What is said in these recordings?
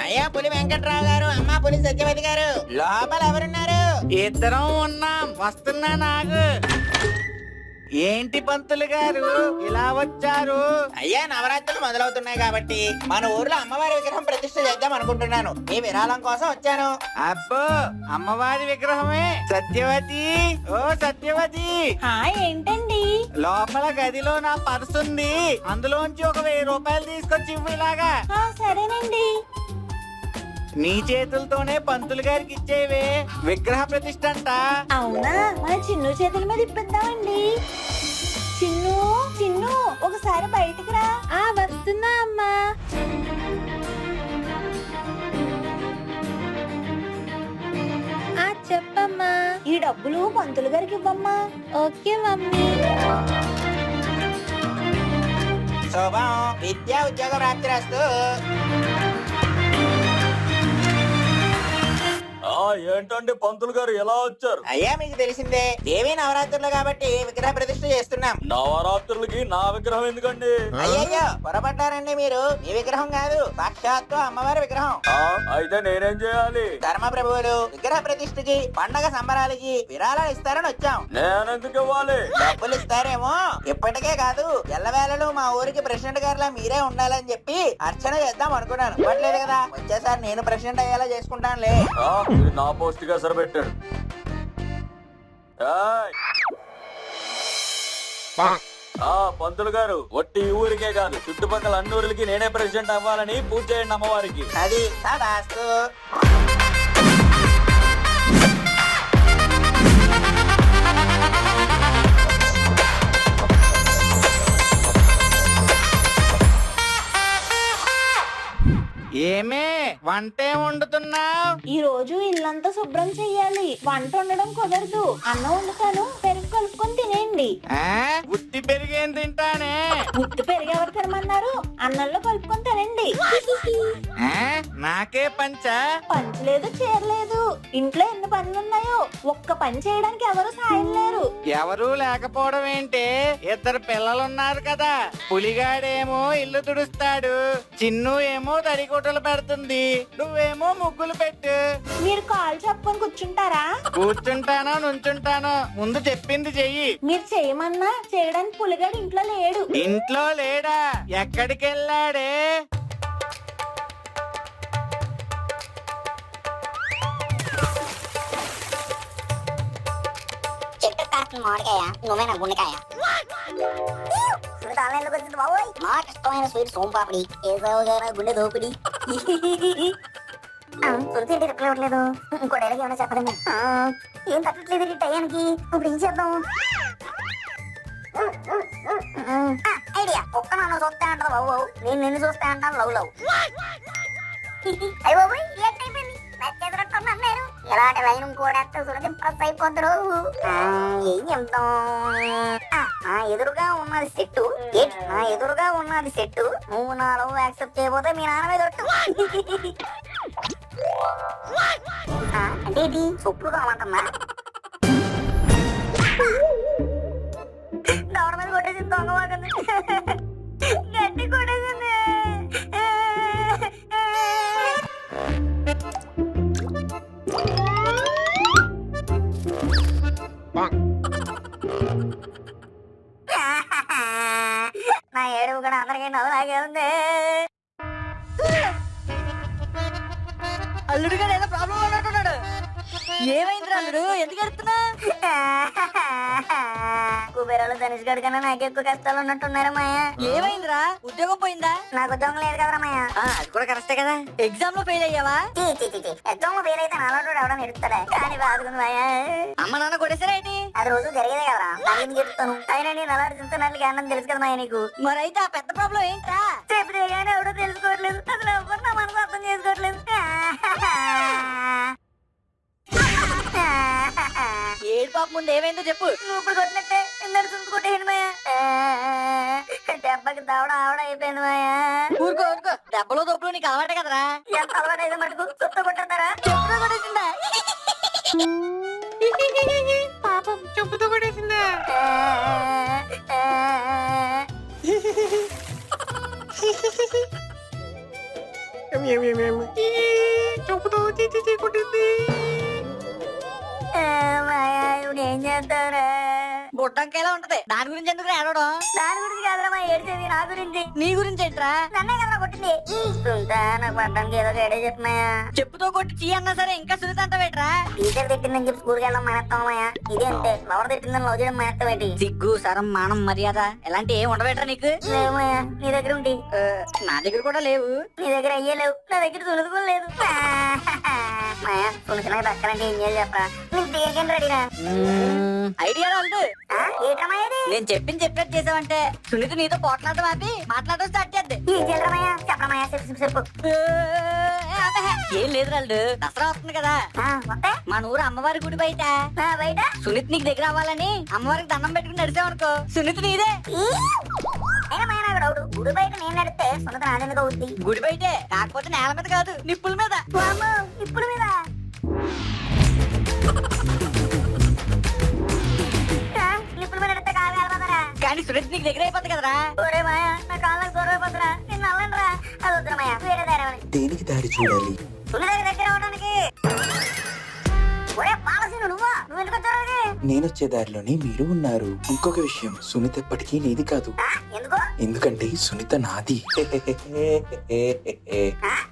అయ్యా పులి వెంకట్రావు గారు, అమ్మా పులి సత్యవతి గారు, లోపల ఎవరున్నారు? ఇద్దరం ఉన్నాం, వస్తున్నా నాగు. ఏంటి పంతులు గారు ఇలా వచ్చారు? అయ్యా నవరాత్రులు మొదలవుతున్నాయి కాబట్టి మన ఊర్లో అమ్మవారి విగ్రహం ప్రతిష్ఠ చేద్దాం అనుకుంటున్నాను. మీ విరాళం కోసం వచ్చాను. అబ్బో, అమ్మవారి విగ్రహమే. సత్యవతి, ఓ సత్యవతి, ఏంటండి? లోపల గదిలో నా పర్సు ఉంది, అందులోంచి ఒక 1000 రూపాయలు తీసుకొచ్చి ఇవ్వు. ఇలాగా సరేనండి. నీ చేతులతోనే పంతులు గారికి ఇచ్చేవే, విగ్రహ ప్రతిష్ఠ అంట. అవునా, మన చిన్ను చేతుల మీద ఇప్పిద్దామండి. చిన్ను చిన్ను ఒకసారి బయటికి రా. వస్తున్నా అమ్మా. చెప్పమ్మా. ఈ డబ్బులు పంతులు గారికి ఇవ్వమ్మా. Okay mummy. శోభం, విద్యా ఉద్యోగ ప్రాప్తి రస్తు. ఏంటండి పంతులు గారు ఎలా వచ్చారు? అయ్యా మీకు తెలిసిందే, దేవి నవరాత్రులు కాబట్టి విగ్రహ ప్రతిష్ఠ చేస్తున్నాం. నవరాత్రులకి నా విగ్రహం ఎందుకండి? అయ్యయ్యో పొరపడ్డారండి మీరు. మీ విగ్రహం కాదు, సాక్షాత్తు అమ్మవారి విగ్రహం. అయితే నేనేం చేయాలి? ధర్మ ప్రభువులు విగ్రహ ప్రతిష్ఠకి, పండగ సంబరాలకి విరాళాలు ఇస్తారని వచ్చాం. నేనెందుకు ఇవ్వాలి? డబ్బులు ఇస్తారేమో. ఇప్పటికే కాదు, ఎల్లవేళలు మా ఊరికి ప్రెసిడెంట్ గారిలా మీరే ఉండాలని చెప్పి అర్చన చేద్దాం అనుకున్నాను. ఇవ్వట్లేదు కదా, వచ్చేసారి నేను ప్రెసిడెంట్ అయ్యేలా చేసుకుంటానులే. ఇది నా పోస్ట్ గా సరిపెట్టాడు. పంతులు గారు, ఒట్టి ఊరికే కాదు చుట్టుపక్కల అన్ని ఊరికి నేనే ప్రెసిడెంట్ అవ్వాలని పూజ చేయండి అమ్మవారికి. అది తదాస్తు. ఏమే వంటే వండుతున్నావు? ఈ రోజు ఇల్లంతా శుభ్రం చెయ్యాలి. వంట వండడం కుదరదు. అన్నం వండుతాను, పెరుగు కలుపుకొని తినేయండి. ఉత్తి పెరిగేం తింటానే. ఉత్తి పెరుగు ఎవరు తినమన్నారు? అన్నంలో కలుపుకొని తినండి. నాకే పంచా? పంచలేదు, చేరలేదు. ఇంట్లో ఎన్ని పనులున్నాయో ఒక్క పని చేయడానికి ఎవరు సాయం లేరు. ఎవరూ లేకపోవడం ఏంటే? 2 పిల్లలున్నారు కదా. పులిగాడేమో ఇల్లు తుడుస్తాడు, చిన్ను ఏమో తడిగుట్టలు పెడుతుంది, నువ్వేమో ముగ్గులు పెట్టు. మీరు కాళ్ళు చెప్పుకొని కూర్చుంటారా? కూర్చుంటానో నుంచుంటానో, ముందు చెప్పింది చెయ్యి. మీరు చేయమన్నా చేయడానికి పులిగాడు ఇంట్లో లేడు. ఇంట్లో లేడా? ఎక్కడికి వెళ్ళాడే? మామిడికాయ, నువ్వేనా గుండెకాయ? నాకు ఇష్టమైన స్వీట్ సోంపాపిడి, గుండె దోపిడి. సురతి రిప్లై ఇవ్వట్లేదు. ఇంకో డైలాగ్ ఏమైనా చెప్పలేము. ఏం తట్టట్లేదు టయానికి. ఇప్పుడు ఏం చేద్దాం? ఐడియా. ఒక్క నన్ను చూస్తే అంటారు బాబు, నేను నిన్ను చూస్తే అంటాను లవ్ లవ్. అయ్య బాబు ఏంటైపోయింది? నచ్చేదరట్టున్నారు. ఎలాంటి లైన్ కూడా ఇంప్రెస్ అయిపోతారు. ఏం చెప్తాం? ఎదురుగా ఉన్నది సెట్టు. నా ఎదురుగా ఉన్నది సెట్టు. నువ్వు నా లవ్ యాక్సెప్ట్ చేయబోతే మీ నాన్న మీద అంటే ఇది సొప్పుడు కామంటున్నా. దవడ మీద కొట్టేసింది, దొంగ వాకండి, గట్టి కొట్టేసింది. నా ఏడుపు కూడా అందరికీ నవ్వులాగే ఉంది. అల్లుడు గారు ఏదో ప్రాబ్లం ఉన్నట్టున్నాడు. ఏమైంది అల్లుడు? ఎందుకు ఎడుతున్నా? కుబేరాలు ధనుష్ గడి కన్నా నాకు ఎక్కువ కష్టాలు ఉన్నట్టున్నారు మాయా. ఏమైందిరా? ఉద్యోగం పోయిందా? నాకు ఉద్యోగం లేదు కదరా మాయా. అది కూడా కరెక్టే కదా. ఎగ్జామ్ లో ఫెయిల్ అయ్యావా? ఎగ్జామ్ లో ఫెయిల్ అయితే నాలో ఎవడో ఎడుతాడా కానీ బాధకుంది మాయా. అమ్మ నాన్న కొట్టేసారా ఏంటి? అది రోజు జరిగేదే కదరా, దాన్ని చెప్తాను. అయినా నేను అలా తింటున్నట్లు అన్నం తెలుసు కదా మాయా నీకు. మరైతే ఆ పెద్ద ప్రాబ్లం ఏంట్రా? చెప్పితే కానీ ఎవడో తెలుసుకోవట్లేదు. అసలు ఎవరు నా మనసు అర్థం చేసుకోవట్లేదు. ఏడు పాప ముందు ఏమైందో చెప్పు. నువ్వు ఇప్పుడు కొట్టినట్టే ఇందరు చూసుకుంటేయండి మాయా. దెబ్బకి దవడ ఆవడ అయిపోయింది మాయా. ఊరుకో ఊరుకో, దెబ్బలో దొబ్బలు నీకు అలవాటే కదరా. ఎంత అలవాటు అయితే మటుకు చుట్టూ కొట్టేస్తారా? చెప్పుతో కొట్టేసిందా? పాపం చెప్పుతో కొట్టేసిందా? చెప్పుతో చీచి కొట్టింది. మాయా ఇప్పుడు ఏం చేస్తారా? బుట్టంకాయలా ఉంటది, దాని గురించి ఎందుకు ఏడవడం? దాని గురించి కాదురా ఏడ్చేది, నా గురించి. నీ గురించి ఏంట్రా? నన్నే కదరా కొట్టింది. సునీత నాకు పడ్డానికి ఏదో ఏడే చెప్తున్నాయా? చెప్పుతో కొట్టి చీ అన్నా సరే ఇంకా సునీత అంటావేట్రా? టీచర్ తిట్టిందని చెప్పి స్కూల్కి వెళ్ళడం మానేస్తామయ్యా. ఇదే అంతే, లవర్ తిట్టిందని లవ్ చేయడం మానేస్తావేటి? సిగ్గు, సరం, మానం, మర్యాద ఇలాంటి ఏం ఉండవేట్రా నీకు? లేవయ్యా, నీ దగ్గర ఉండి. నా దగ్గర కూడా లేవు. నీ దగ్గర అయ్యే లేవు, నా దగ్గర సునీత కూడా లేదు. మాయా సునీత నాకు దక్కాలంటే ఏం చేయాలి చెప్పరా? నీకు దేనికైనా రెడీనా? ఐడియా రాదు. ఏటమ్మా ఇది? నేను చెప్పినట్టు చేసావంటే సునీత నీతో పోట్లాడడం ఆపి మాట్లాడడం స్టార్ట్ చేద్ది. ఏం చేయాలమ్మయ్యా? చెప్పమయ్యా, చెప్పు. ఏం లేదు రాళ్ళు, దసరా వస్తుంది కదా, వస్తే మన ఊరు అమ్మవారి గుడి బయట బయట సునీత్ నీకు దగ్గర అవ్వాలని అమ్మవారికి దండం పెట్టుకుని నడిచావనుకో, సునీత నీదే. అయినా మాయా నాకు డౌట్, గుడి బయట నేను నడిస్తే సునీత నాదెందుకు అవుద్ది? గుడి బయటే, కాకపోతే నేల మీద కాదు, నిప్పుల మీద. వామ్మో, ఇప్పుడు మీద నిప్పుల మీద నడిస్తే కాలు కాలిపోతారా? కానీ సునీత్ నీకు దగ్గర అయిపోతుంది కదరా. ఒరే మాయా, నా కాళ్ళకి దూరం అయిపోతురా, నిన్ను అల్లండిరా. అది వద్దురా మాయా, వేరే దారి. దేనికి దారి చూడాలి? సునీత దగ్గర అవడానికి. ఒరే పాలసీను నువ్వు ఎందుకు వచ్చారు? నేనొచ్చే దారిలోనే మీరు ఉన్నారు. ఇంకొక విషయం, సునీత ఎప్పటికీ నీది కాదు. ఎందుకు? ఎందుకంటే సునీత నాది.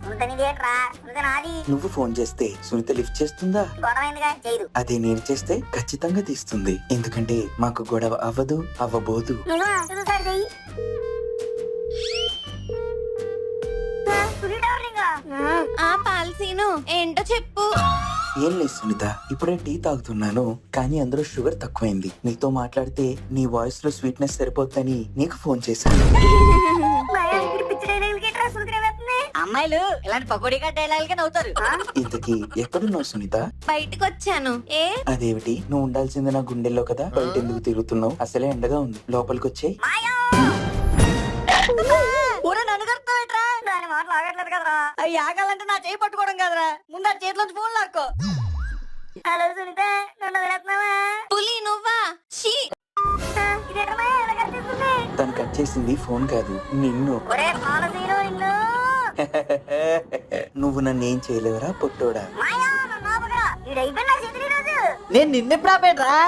సునీత నీదేట్రా? సునీత నాది. నువ్వు ఫోన్ చేస్తే సునీత లిఫ్ట్ చేస్తుందా? గొడవ ఎందుగా చేయదు. అదే నేను చేస్తే ఖచ్చితంగా తీస్తుంది. ఎందుకంటే మాకు గొడవ అవ్వదు, అవ్వబోదు. నిజమా? చూసాడు చెయ్యి. సునీత ఎవరింగా? ఆ పాలసీను ఏంటో చెప్పు. ఏం లేదు సునీత, ఇప్పుడే టీ తాగుతున్నాను, కానీ అందులో షుగర్ తక్కువైంది. నీతో మాట్లాడితే నీ వాయిస్ లో స్వీట్నెస్ సరిపోద్దని నీకు ఫోన్ చేశాను. మాయా, ఇక్కడ పిచ్చి డైలాగులకి ఎట్రా సునీత వేస్తుంది? అమ్మాయిలు ఇలాంటి పకోడీగా డైలాగులకే నవ్వుతారు. ఇంతకీ ఎక్కడున్నావు సునీత? బయటకు వచ్చాను. ఏ అదేమిటి, నువ్వు ఉండాల్సింది నా గుండెల్లో కదా, బయట ఎందుకు తిరుగుతున్నావు? అసలే ఎండగా ఉంది, లోపలికి వచ్చేయ్. మాయా, ఊరే నన్ను కడతావేట్రా? దాని మాట లాగట్లేదు కదరా. అవి ఆగాలంటే నా చేయి పట్టుకోవడం కదరా, ముందు ఆ చేతిలోంచి ఫోన్ లాక్కో. హలో సునీత, నన్ను వదిలేస్తున్నావా? పులి నువ్వా? ఇదేట్రా మాయా, ఎలా కనిపిస్తుంది? తను కట్ చేసింది ఫోన్ కాదు, నిన్ను. ఒరే పాలసీను, నిన్ను. నువ్వు నన్ను ఏం చేయలేవరా పొట్టోడా? మాయా, నన్ను ఆపకురా. ఈడైపోయింది నా చేతులు ఈరోజు. నేను నిన్నెప్పుడు ఆపేట్రా?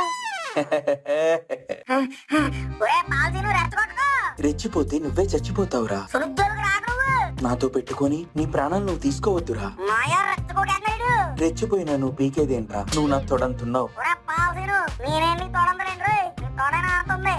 ఒరే పాలసీను, రెచ్చగొట్టుకో. రెచ్చిపోతే నువ్వే చచ్చిపోతావురా. సునుగ్గులకు రాకు నువ్వు. నాతో పెట్టుకొని నీ ప్రాణాలు నువ్వు తీసుకోవద్దురా. మాయా, రెచ్చగొట్టేస్తున్నాడు. రెచ్చిపోయినా నువ్వు పీకేదేంట్రా? నువ్వు నాకు తొడంతున్నావు. ఒరే పాలసీను, నేనేం నీ తోడందలేండి రోయ్. నీ తోడైనా ఆడుతుంది.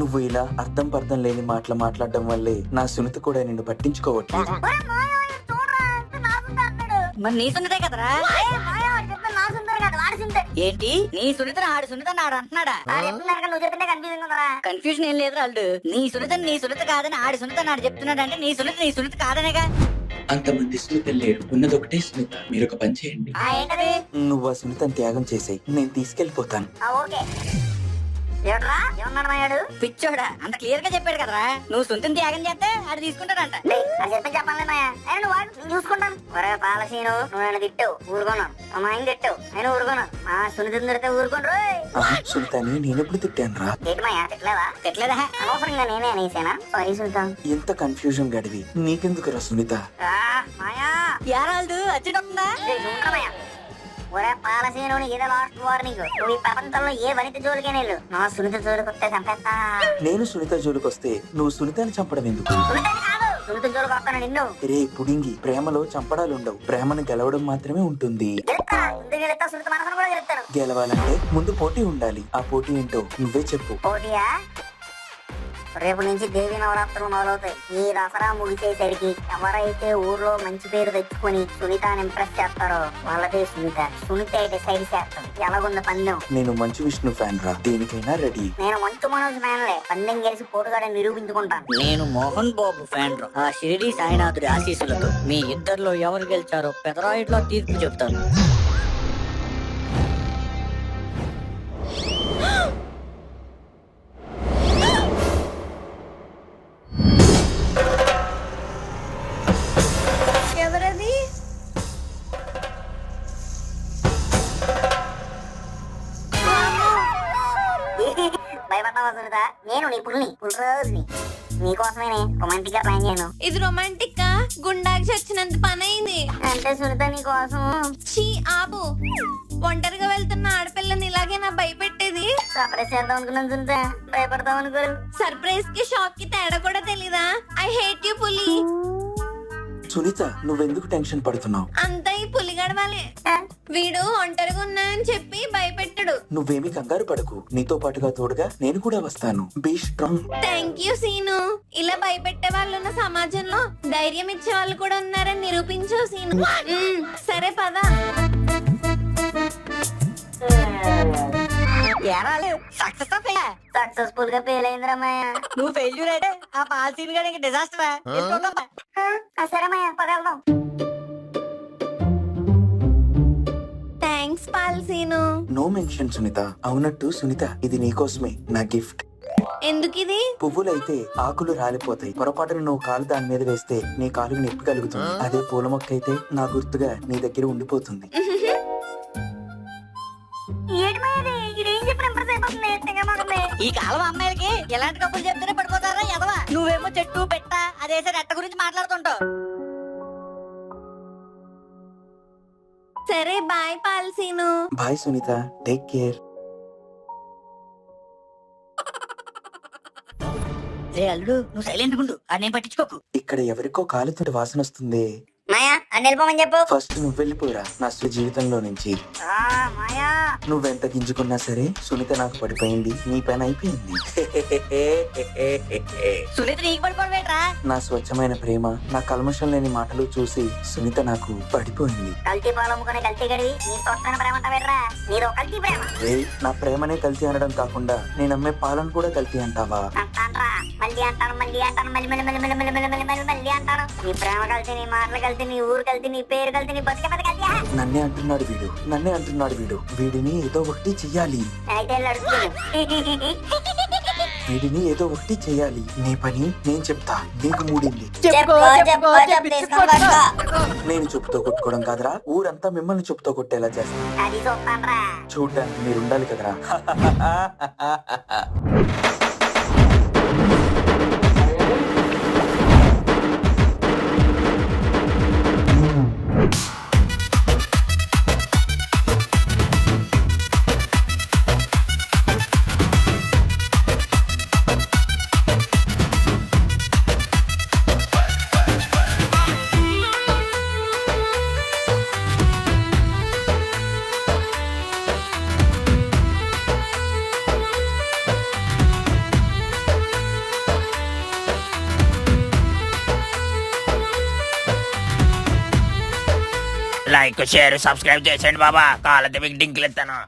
నువ్వు ఇలా అర్థం పర్థం లేని మాటలు మాట్లాడడం వల్లే నా సునీత కూడా నిన్ను పట్టించుకోవట్లేదు. ఒరే మాయా, ఇది చూడరా, ఇది నా సుందర అన్నాడు. మరి నీ సున్నితే కదరా? ఏ మాయా, వాడు చెప్పింది నా సుందర కాదు, వాడి సుందర. ఏంటి నీ సునీత ఆడు సునీత నాడు అంటున్నాడా? వాడు చెప్తున్నాడు కదా, నువ్వు చెప్పిందే కన్ఫ్యూజింగ్ ఉందరా. కన్ఫ్యూజన్ ఏం లేదు రాళ్ళు. నీ సునీత కాదని ఆడి సునీత నాడు చెప్తున్నాడంటే నీ సునీత కాదనేగా. అంతమంది సునీత లేరు, ఉన్నదొకటే సునీత. మీరు ఒక పని చేయండి, ఏంటది? నువ్వు ఆ సునీతను త్యాగం చేసేయి, నేను తీసుకెళ్లిపోతాను. ఓకే. ఏట్రా, ఏమన్నాడు మాయాడు? పిచ్చోడా, అంత క్లియర్ గా చెప్పాడు కదరా. నువ్వు సునీతని త్యాగం చేస్తే ఆడు తీసుకుంటాడంట. అది చెప్పని చెప్పాలి మాయా. అయినా నువ్వు వాడు, నేను చూసుకుంటాను. ఒరే పాలసీను, నువ్వు నన్ను తిట్టావు, ఊరుకున్నాను. మా ఆయన తిట్టావు, నేను ఊరుకున్నాను. మా సునీత తిడితే ఊరుకోండి రోయ్. సునీతని నేనెప్పుడు తిట్టాను రా? ఏంటి మాయా, తిట్టలేదా? తిట్లేదా? అనవసరంగా నేనే అనేసానా? సారీ సునీత. ఎంత కన్ఫ్యూజన్ గడివి నీకెందుకురా సునీత? మాయా, యారాళ్ళు అచ్చిడొస్తుందా? మాయా. ఒరే పాలసీను, ఇదే లాస్ట్ వార్నింగ్. నువ్వు ఈ ప్రపంచంలో ఏ వనిత జోలికైనా వెళ్ళు, నా సునీత జోలికి వస్తే చంపేస్తా. నేను సునీత జోలికొస్తే నువ్వు సునీతని చంపడం ఎందుకు? సునీతని కాదు, సునీత జోలికి వస్తాను నిన్ను. రే పుడింగి, ప్రేమలో చంపడాలుండవు, ప్రేమను గెలవడం మాత్రమే ఉంటుంది. గెలుస్తా, ఎందుకు గెలుస్తా? సునీత మనసును కూడా గెలుస్తాను. గెలవాలంటే ముందు పోటీ ఉండాలి. ఆ పోటీ ఏంటో నువ్వే చెప్పు. పోటీయా? రేపు నుంచి దేవి నవరాత్రులు మొదలవుతాయి. ఈ దసరా ముగిసేసరికి ఎవరైతే ఊర్లో మంచి పేరు తెచ్చుకొని సునీతని ఇంప్రెస్ చేస్తారో వాళ్ళదే సునీత. సునీత డిసైడ్ చేస్తాం. ఎలాగుంది పందెం? నేను మంచు విష్ణు ఫ్యాన్ రా, దేనికైనా రెడీ. నేను మంచు మనోజ్ ఫ్యాన్లే. పందెం గెలిచి పోటుగాడే నిరూపించుకుంటాను. నేను మోహన్ బాబు ఫ్యాన్ రా. ఆ షిరిడి సాయినాథుడి ఆశీస్సులతో మీ ఇద్దరిలో ఎవరు గెలిచారో పెదరాయిట్లో తీర్పు చెప్తాను. ఎవరది? భయపడ్డావా సునీత? నేను నీ పుల్ని పుల్రోజుని నీకోసమేనే రొమాంటిక్ గా ప్లాన్ చేయను. ఇది రొమాంటిక్ గా గుండాకి చచ్చినంత పని అయింది. అంటే సునీత నీకోసం చీ ఆపు. ఒంటరిగా వెళ్తున్న ఆడపిల్లని ఇలాగే నా భయపెట్టేది. సర్ప్రైజ్ చేద్దాం అనుకున్నాను సునీత, భయపడతాం అనుకోరు. సర్ప్రైజ్ కి షాక్ కి తేడా కూడా తెలీదా? ఐ హేట్ యు పులి. సునీత నువ్వెందుకు టెన్షన్ పడుతున్నావు? అంతా ఈ పులిగాడి వాళ్ళే. వీడు ఒంటరిగా ఉన్నా అని చెప్పి భయపెట్టడు. నువ్వేమి కంగారు పడకు, నీతో పాటుగా తోడుగా నేను కూడా వస్తాను. Be strong. Thank you Seenu. ఇలా భయపెట్టే వాళ్ళు ఉన్న సమాజంలో ధైర్యం ఇచ్చే వాళ్ళు కూడా ఉన్నారని నిరూపించు సీను. సరే పద. సక్సెస్ఫుల్ గా ఫెయిల్ అయింది రమ్మయ్య. నువ్వు ఫెయిల్యూర్ అయితే ఆ పాలసీని కూడా ఇంకా డిజాస్టర్. సరే అమ్మయ్య, పద వెళ్దాం. Thanks pal Seenu. No mention Sunitha. అవునట్టు సునీత, ఇది నీకోసమే నా గిఫ్ట్. ఎందుకు ఇది? పువ్వులైతే ఆకులు రాలిపోతాయి, పొరపాటున నువ్వు కాలు దాని మీద వేస్తే నీ కాలుకి నొప్పి కలుగుతుంది. అదే పూల మొక్క అయితే నా గుర్తుగా నీ దగ్గర ఉండిపోతుంది. ఏడు మాయది, ఇదేం చెప్పిన ఇంప్రెస్ అయిపోతుంది. తెగ మాకుంది. ఈ కాలం అమ్మాయిలకి ఎలాంటి కప్పులు చెప్తేనే పడిపోతారా ఎదవా? నువ్వేమో చెట్టు పెట్ట అదేసే రెట్ట గురించి మాట్లాడుతుంటావు. సరే bye pal Seenu. Bye Sunitha, take care. రే అల్లుడు, నువ్వు సైలెంట్ గుండు, అది నేను పట్టించుకోకు. ఇక్కడ ఎవరికో కాలుతుంటే వాసన వస్తుంది. మాయా అన్ని వెళ్ళిపోమని చెప్పు. ఫస్ట్ నువ్వు వెళ్ళిపోరా నా అసలు జీవితంలో నుంచి. మాయా నువ్వెంత గింజుకున్నా సరే సునీత నాకు పడిపోయింది, నీ పని అయిపోయింది. సునీత నీకు పడిపోవడమేట్రా? నా స్వచ్ఛమైన ప్రేమ, నా కల్మషం లేని మాటలు చూసి సునీత నాకు పడిపోయింది. కల్తీ పాలు అమ్ముకునే కల్తీ గడివి నీ స్వచ్ఛమైన ప్రేమ అంటావేట్రా? నీదో కల్తీ ప్రేమ. రేయ్, నా ప్రేమనే కల్తీ అనడం కాకుండా నేను అమ్మే పాలను కూడా కల్తీ అంటావా? అంటాన్రా, మళ్ళీ అంటాను, మళ్ళీ అంటాను, మళ్ళీ మళ్ళీ మళ్ళీ మళ్ళీ మళ్ళీ మళ్ళీ మళ్ళీ మళ్ళీ అంటాను. నీ ప్రేమ కల్తీ, నీ మాటలు కల్తీ, నీ ఊరు కల్తీ, నీ పేరు కల్తీ, నీ బతికే బతి కల్తీ. నన్నే అంటున్నాడు వీడు, నన్నే అంటున్నాడు వీడు. వీడిని ఏదో ఒకటి చెయ్యాలి, అయితే అడుగుతాను. వీడిని ఏదో ఒకటి చెయ్యాలి. నీ పని నేను చెప్తా, నీకు మూడింది. నేను చెప్పుతో కొట్టుకోవడం కాదురా, ఊరంతా మిమ్మల్ని చెప్పుతో కొట్టేలా చేస్తా. అది చూస్తాన్రా. చూడ్డానికి మీరు ఉండాలి కదరా. లైక్ షేర్ సబ్స్క్రైబ్ చేసేయండి బాబా. కావాలంటే మీకు డింకులు ఇస్తాను.